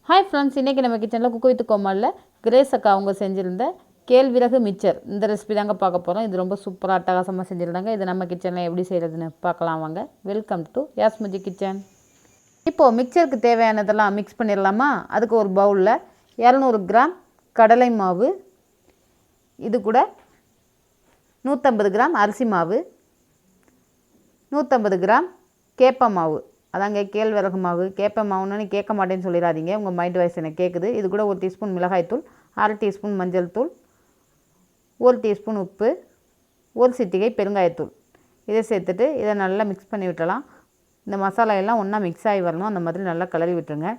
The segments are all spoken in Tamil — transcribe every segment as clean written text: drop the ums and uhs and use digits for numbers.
ஹாய் ஃப்ரெண்ட்ஸ், இன்றைக்கி நம்ம கிச்சனில் குக்கு வித் கோமாளில் கிரேஸ் அக்கா அவங்க செஞ்சுருந்த கேழ்விறகு மிக்சர் இந்த ரெசிபி தாங்க பார்க்க போகிறோம். இது ரொம்ப சூப்பராக அட்டகாசமாக செஞ்சுருந்தாங்க. இது நம்ம கிச்சனில் எப்படி செய்கிறதுன்னு பார்க்கலாம் வாங்க. Welcome to Yasmuji kitchen. இப்போது மிக்சருக்கு தேவையானதெல்லாம் மிக்ஸ் பண்ணிடலாமா? அதுக்கு ஒரு பவுலில் 200 கிராம் கடலை மாவு, இது கூட 150 கிராம் அரிசி மாவு, 150 கிராம் கேப்ப மாவு, அதாங்க கேழ்வரகு மாவு. கேப்ப மாவுன்னு கேட்க மாட்டேன்னு சொல்லிடாதீங்க, உங்கள் மைண்ட் வாய்ஸ் எனக்கு கேட்குது. இது கூட 1 டீஸ்பூன் மிளகாய்த்தூள், 1/2 டீஸ்பூன் மஞ்சள் தூள், 1 டீஸ்பூன் உப்பு, 1 சிட்டிகை பெருங்காயத்தூள். இதை சேர்த்துட்டு இதை நல்லா மிக்ஸ் பண்ணி விட்டலாம். இந்த மசாலா எல்லாம் ஒன்றா மிக்ஸ் ஆகி வரணும், அந்த மாதிரி நல்லா கிளறி விட்டுருங்க.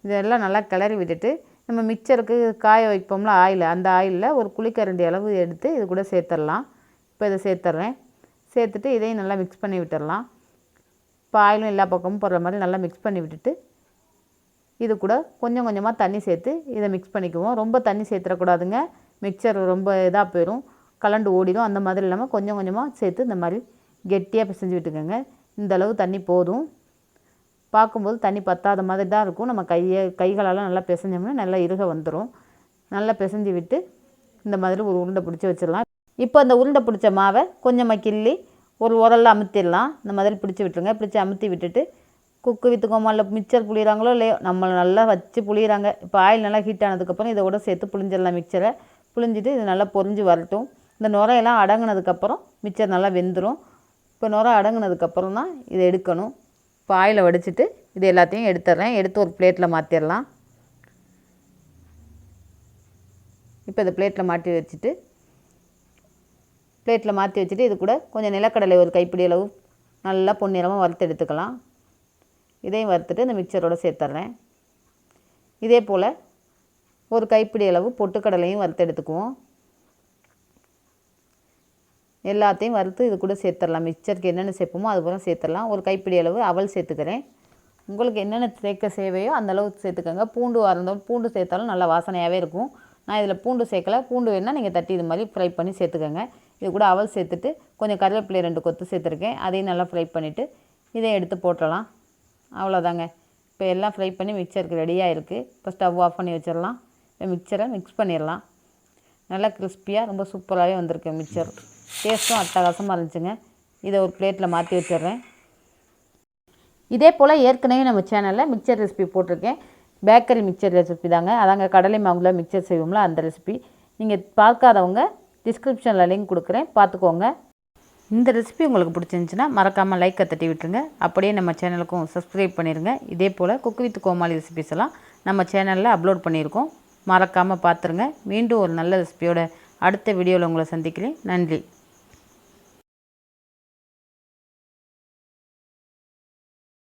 இதெல்லாம் நல்லா கிளறி விட்டுட்டு நம்ம மிக்சருக்கு காய வைப்போம்ல ஆயில், அந்த ஆயிலில் ஒரு குழிக்கரண்டி அளவு எடுத்து இது கூட சேர்த்துடலாம். இப்போ இதை சேர்த்துட்டு இதையும் நல்லா மிக்ஸ் பண்ணி விட்டுடலாம். இப்போ ஆயிலும் எல்லா பக்கமும் போடுற மாதிரி நல்லா மிக்ஸ் பண்ணி விட்டுட்டு இது கூட கொஞ்சம் கொஞ்சமாக தண்ணி சேர்த்து இதை மிக்ஸ் பண்ணிக்குவோம். ரொம்ப தண்ணி சேர்த்துடக்கூடாதுங்க, மிக்சர் ரொம்ப இதாக போயிடும், கலண்டு ஓடிடும். அந்த மாதிரி இல்லாமல் கொஞ்சம் கொஞ்சமாக சேர்த்து இந்த மாதிரி கெட்டியாக பிசைஞ்சு விட்டுக்கோங்க. இந்தளவு தண்ணி போதும். பார்க்கும்போது தண்ணி பத்தாத மாதிரி தான் இருக்கும். நம்ம கைகளெல்லாம் நல்லா பிசைஞ்சோம்னா நல்லா இறுக வந்துடும். நல்லா பிசைஞ்சு விட்டு இந்த மாதிரி ஒரு உருண்டை பிடிச்சி வச்சிடலாம். இப்போ அந்த உருண்டை பிடிச்ச மாவை கொஞ்சமாக கிள்ளி ஒரு உரலில் அமுத்திடலாம். இந்த மாதிரி பிடிச்சி விட்டுருங்க. பிடிச்சி அமுத்தி விட்டுட்டு குக்கு வித்து கோமாளில் மிக்சர் புளிகிறாங்களோ இல்லையோ, நம்மளை நல்லா வச்சு புளிகிறாங்க. இப்போ ஆயில் நல்லா ஹீட் ஆனதுக்கப்புறம் இதை கூட சேர்த்து புளிஞ்சிடலாம். மிக்சரை புளிஞ்சிட்டு இது நல்லா பொரிஞ்சு வரட்டும். இந்த நுரையெல்லாம் அடங்கினதுக்கப்புறம் மிக்சர் நல்லா வெந்துடும். இப்போ நுரை அடங்கினதுக்கப்புறம் தான் இதை எடுக்கணும். இப்போ ஆயிலை வடிச்சிட்டு இது எல்லாத்தையும் எடுத்துடுறேன். எடுத்து ஒரு பிளேட்டில் மாற்றிடலாம். இப்போ இந்த பிளேட்டில் மாற்றி வச்சுட்டு இது கூட கொஞ்சம் நிலக்கடலை ஒரு கைப்பிடி அளவு நல்லா பொன்னிறமாக வறுத்து எடுத்துக்கலாம். இதையும் வறுத்துட்டு இந்த மிக்சரோடு சேர்த்துட்றேன். இதே போல் ஒரு கைப்பிடி அளவு பொட்டுக்கடலையும் வறுத்து எடுத்துக்குவோம். எல்லாத்தையும் வறுத்து இது கூட சேர்த்துடலாம். மிக்சருக்கு என்னென்ன சேர்ப்போமோ அது போல் சேர்த்துடலாம். ஒரு கைப்பிடி அளவு அவல் சேர்த்துக்கிறேன். உங்களுக்கு என்னென்ன சேர்க்க சேவையோ அந்தளவுக்கு சேர்த்துக்கோங்க. பூண்டு சேர்த்தாலும் நல்லா வாசனையாகவே இருக்கும். நான் இதில் பூண்டு சேர்க்கலை. பூண்டு வேணால் நீங்கள் தட்டி இது மாதிரி ஃப்ரை பண்ணி சேர்த்துக்கோங்க. இது கூட அவல் சேர்த்துட்டு கொஞ்சம் கருவேப்பிலை 2 கொத்து சேர்த்துருக்கேன். அதையும் நல்லா ஃப்ரை பண்ணிவிட்டு இதையும் எடுத்து போட்டுடலாம். அவ்வளோதாங்க. இப்போ எல்லாம் ஃப்ரை பண்ணி மிக்சருக்கு ரெடியாக இருக்குது. இப்போ ஸ்டவ் ஆஃப் பண்ணி வச்சிடலாம். இப்போ மிக்சரை மிக்ஸ் பண்ணிடலாம். நல்லா கிறிஸ்பியாக ரொம்ப சூப்பராகவே வந்திருக்கு மிக்சர். டேஸ்ட்டும் அட்டகாசமாக இருந்துச்சுங்க. இதை ஒரு பிளேட்டில் மாற்றி வச்சிடுறேன். இதே போல் ஏற்கனவே நம்ம சேனலில் மிக்சர் ரெசிபி போட்டிருக்கேன். பேக்கரி மிக்சர் ரெசிபி தாங்க. அதாங்க கடலை மாவில் மிக்சர் செய்வோம்ல அந்த ரெசிபி. நீங்கள் பார்க்காதவங்க டிஸ்கிரிப்ஷனில் லிங்க் கொடுக்குறேன், பார்த்துக்கோங்க. இந்த ரெசிபி உங்களுக்கு பிடிச்சிருந்துச்சின்னா மறக்காமல் லைக்கை தட்டி விட்டுருங்க. அப்படியே நம்ம சேனலுக்கும் சப்ஸ்கிரைப் பண்ணிடுங்க. இதே போல் குக்கு வித் கோமாளி ரெசிபிஸ் எல்லாம் நம்ம சேனலில் அப்லோட் பண்ணியிருக்கோம், மறக்காமல் பார்த்துருங்க. மீண்டும் ஒரு நல்ல ரெசிபியோட அடுத்த வீடியோவில் உங்களை சந்திக்கிறேன். நன்றி.